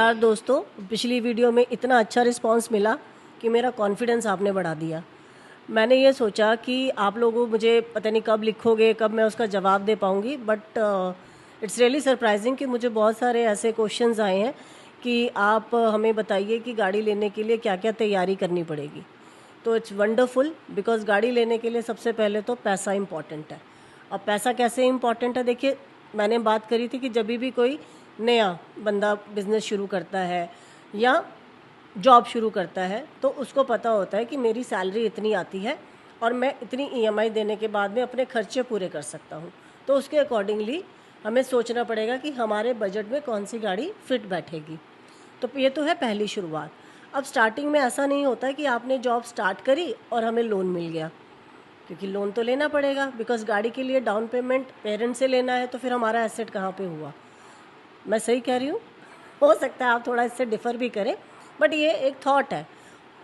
यार दोस्तों, पिछली वीडियो में इतना अच्छा रिस्पांस मिला कि मेरा कॉन्फिडेंस आपने बढ़ा दिया। मैंने ये सोचा कि आप लोगों मुझे पता नहीं कब लिखोगे, कब मैं उसका जवाब दे पाऊँगी, बट इट्स रियली सरप्राइजिंग कि मुझे बहुत सारे ऐसे क्वेश्चंस आए हैं कि आप हमें बताइए कि गाड़ी लेने के लिए क्या क्या तैयारी करनी पड़ेगी। तो इट्स वंडरफुल बिकॉज़ गाड़ी लेने के लिए सबसे पहले तो पैसा इम्पॉर्टेंट है। अब पैसा कैसे इम्पॉर्टेंट है, देखिए मैंने बात करी थी कि जब भी कोई नया बंदा बिज़नेस शुरू करता है या जॉब शुरू करता है तो उसको पता होता है कि मेरी सैलरी इतनी आती है और मैं इतनी ईएमआई देने के बाद में अपने खर्चे पूरे कर सकता हूँ। तो उसके अकॉर्डिंगली हमें सोचना पड़ेगा कि हमारे बजट में कौन सी गाड़ी फिट बैठेगी। तो ये तो है पहली शुरुआत। अब स्टार्टिंग में ऐसा नहीं होता है कि आपने जॉब स्टार्ट करी और हमें लोन मिल गया, क्योंकि लोन तो लेना पड़ेगा बिकॉज़ गाड़ी के लिए डाउन पेमेंट पेरेंट्स से लेना है, तो फिर हमारा एसेट कहाँ पे हुआ। मैं सही कह रही हूँ? हो सकता है आप थोड़ा इससे डिफ़र भी करें, बट ये एक थॉट है।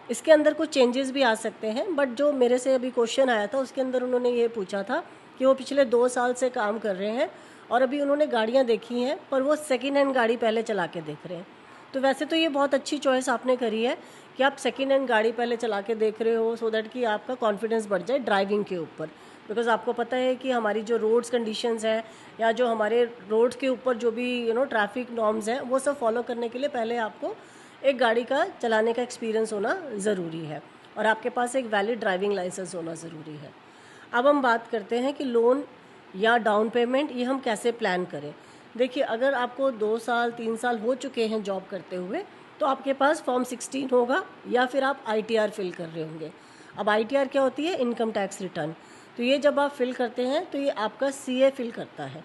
इसके अंदर कुछ चेंजेस भी आ सकते हैं, बट जो मेरे से अभी क्वेश्चन आया था उसके अंदर उन्होंने ये पूछा था कि वो पिछले 2 साल से काम कर रहे हैं और अभी उन्होंने गाड़ियाँ देखी हैं, पर वो सेकेंड हैंड गाड़ी पहले चला के देख रहे हैं। तो वैसे तो ये बहुत अच्छी चॉइस आपने करी है कि आप सेकेंड हैंड गाड़ी पहले चला के देख रहे हो, सो दैट कि आपका कॉन्फिडेंस बढ़ जाए ड्राइविंग के ऊपर। बिकॉज़ आपको पता है कि हमारी जो रोड्स कंडीशंस हैं या जो हमारे रोड्स के ऊपर जो भी ट्रैफिक नॉर्म्स हैं, वो सब फॉलो करने के लिए पहले आपको एक गाड़ी का चलाने का एक्सपीरियंस होना ज़रूरी है और आपके पास एक वैलिड ड्राइविंग लाइसेंस होना ज़रूरी है। अब हम बात करते हैं कि लोन या डाउन पेमेंट ये हम कैसे प्लान करें। देखिए, अगर आपको 2 साल 3 साल हो चुके हैं जॉब करते हुए, तो आपके पास फॉर्म 16 होगा या फिर आप आईटीआर फिल कर रहे होंगे। अब आईटीआर क्या होती है? Income tax return. तो ये जब आप फिल करते हैं तो ये आपका सीए फिल करता है,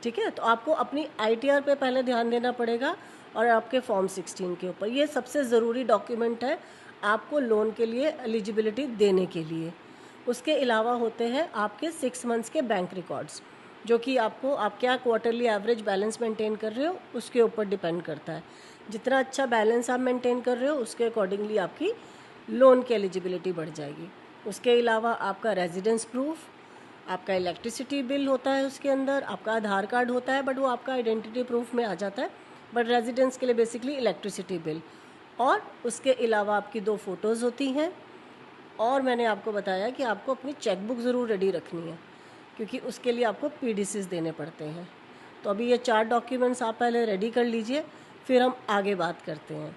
ठीक है। तो आपको अपनी आईटीआर पे पहले ध्यान देना पड़ेगा और आपके फॉर्म 16 के ऊपर। ये सबसे ज़रूरी डॉक्यूमेंट है आपको लोन के लिए एलिजिबिलिटी देने के लिए। उसके अलावा होते हैं आपके 6 मंथ्स के बैंक रिकॉर्ड्स, जो कि आपको आप क्या क्वार्टरली एवरेज बैलेंस मेंटेन कर रहे हो उसके ऊपर डिपेंड करता है। जितना अच्छा बैलेंस आप मेंटेन कर रहे हो उसके अकॉर्डिंगली आपकी लोन की एलिजिबिलिटी बढ़ जाएगी। उसके अलावा आपका रेजिडेंस प्रूफ, आपका इलेक्ट्रिसिटी बिल होता है, उसके अंदर आपका आधार कार्ड होता है, बट वो आपका आइडेंटिटी प्रूफ में आ जाता है, बट रेजिडेंस के लिए बेसिकली इलेक्ट्रिसिटी बिल। और उसके अलावा आपकी 2 फ़ोटोज़ होती हैं। और मैंने आपको बताया कि आपको अपनी चेकबुक ज़रूर रेडी रखनी है, क्योंकि उसके लिए आपको पीडीसीज देने पड़ते हैं। तो अभी ये 4 डॉक्यूमेंट्स आप पहले रेडी कर लीजिए, फिर हम आगे बात करते हैं।